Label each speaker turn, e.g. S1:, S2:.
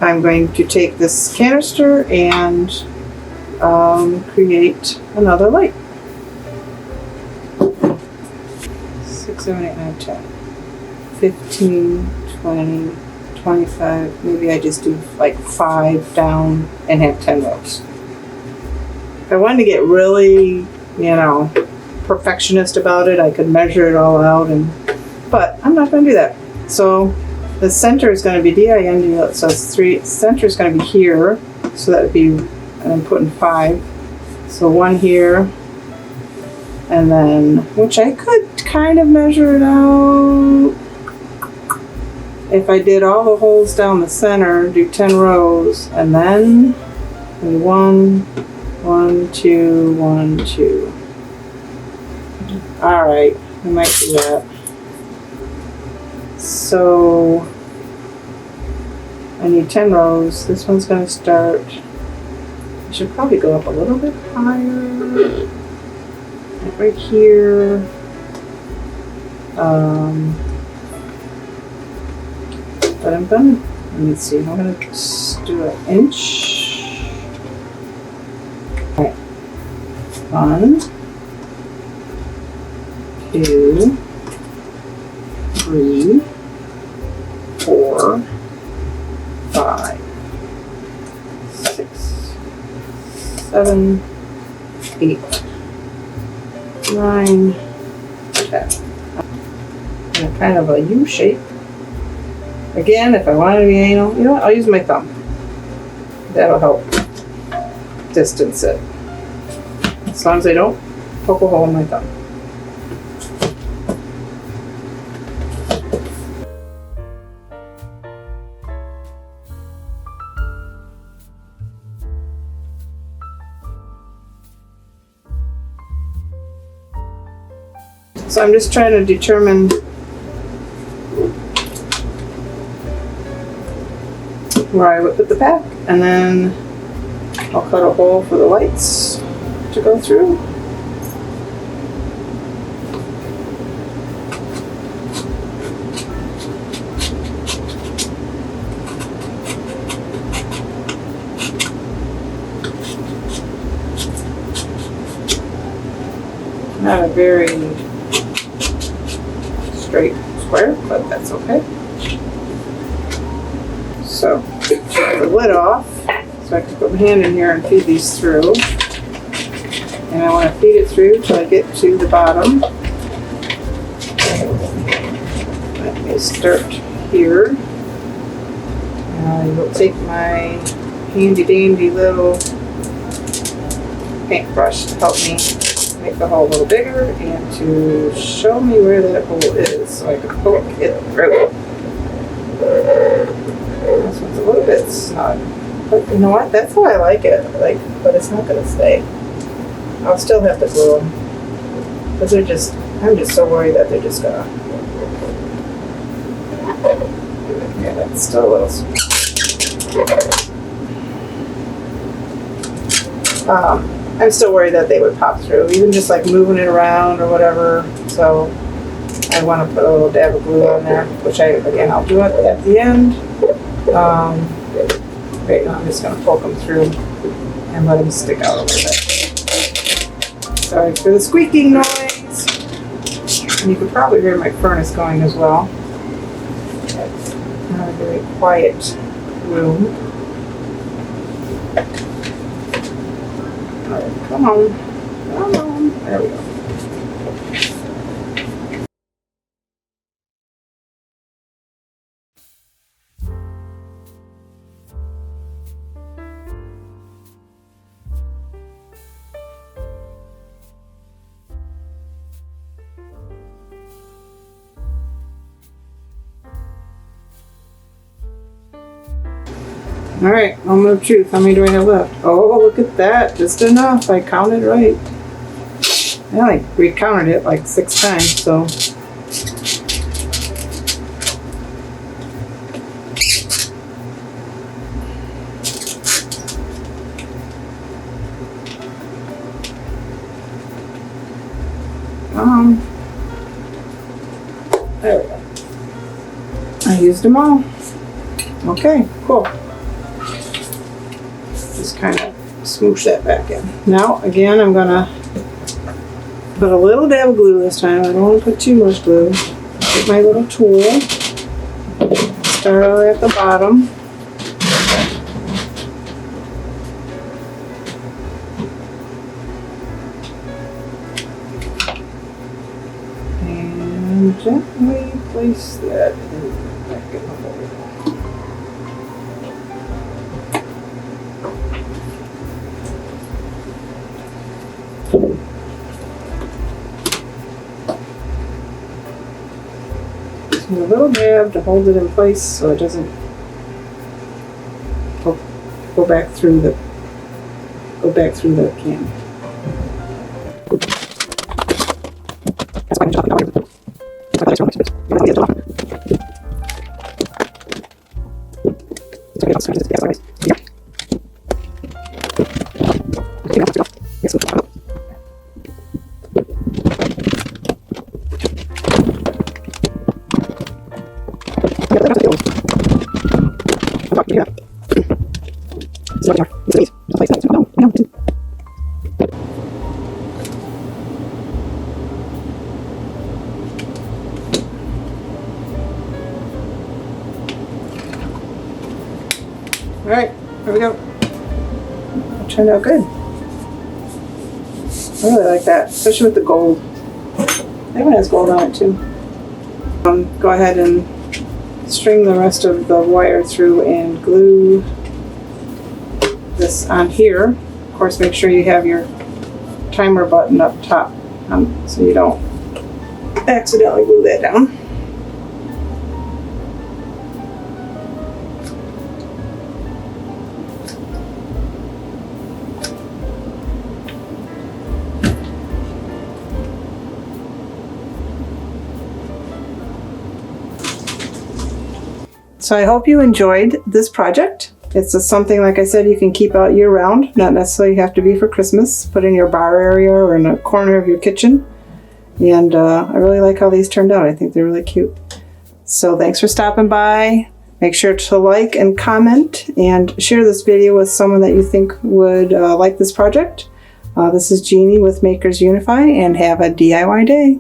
S1: I'm going to take this canister and create another light. 6, 7, 8, 9, 10, 15, 20, 25. Maybe I just do like 5 down and have 10 rows. If I wanted to get really, perfectionist about it, I could measure it all out, but I'm not going to do that. So the center is going to be D-I-N-D, so it's 3. Center is going to be here, so that would be, and I'm putting 5. So 1 here, and then, which I could kind of measure it out. If I did all the holes down the center, do 10 rows, and then 1, 1, 2, 1, 2. All right, I might do that. So I need 10 rows. This one's going to start. I should probably go up a little bit higher. Like right here. But I'm gonna, let me see, I'm gonna just do an inch. All right. 1, 2, 3, 4, 5, 6, 7, 8, 9, 10. And kind of a U shape. Again, if I wanted to be anal, you know what? I'll use my thumb. That'll help distance it. As long as I don't poke a hole in my thumb. So I'm just trying to determine where I would put the pack, and then I'll cut a hole for the lights to go through. Not a very straight square, but that's okay. So, take the lid off, so I can put my hand in here and feed these through. And I want to feed it through till I get to the bottom. Let me start here. I will take my handy dandy little paintbrush to help me make the hole a little bigger and to show me where that hole is so I can poke it through. This one's a little bit snug, but you know what? That's how I like it. But it's not going to stay. I'll still have to glue them because I'm just so worried that they're just gonna. Yeah, that's still a little. I'm still worried that they would pop through, even just like moving it around or whatever. So I want to put a little dab of glue on there, which I'll do it at the end. Right now I'm just going to poke them through and let them stick out a little bit. Sorry for the squeaking noise. And you can probably hear my furnace going as well. It's not a very quiet room. All right, come on. Come on. There we go. All right, moment of truth. How many do I have left? Oh, look at that. Just enough. I counted right. I recounted it like 6 times, so. There we go. I used them all. Okay, cool. Just kind of smoosh that back in. Now, again, I'm gonna put a little dab of glue this time. I don't want to put too much glue. Get my little tool. Start out at the bottom. And gently place that in back in the hole. A little dab to hold it in place so it doesn't go back through the can. All right, here we go. It turned out good. I really like that, especially with the gold. That one has gold on it too. Go ahead and string the rest of the wire through and glue this on here. Of course, make sure you have your timer button up top so you don't accidentally glue that down. So I hope you enjoyed this project. It's something, like I said, you can keep out year round, not necessarily have to be for Christmas. Put in your bar area or in a corner of your kitchen. And I really like how these turned out. I think they're really cute. So thanks for stopping by. Make sure to like and comment and share this video with someone that you think would like this project. This is Jeannie with Makers Unify, and have a DIY day.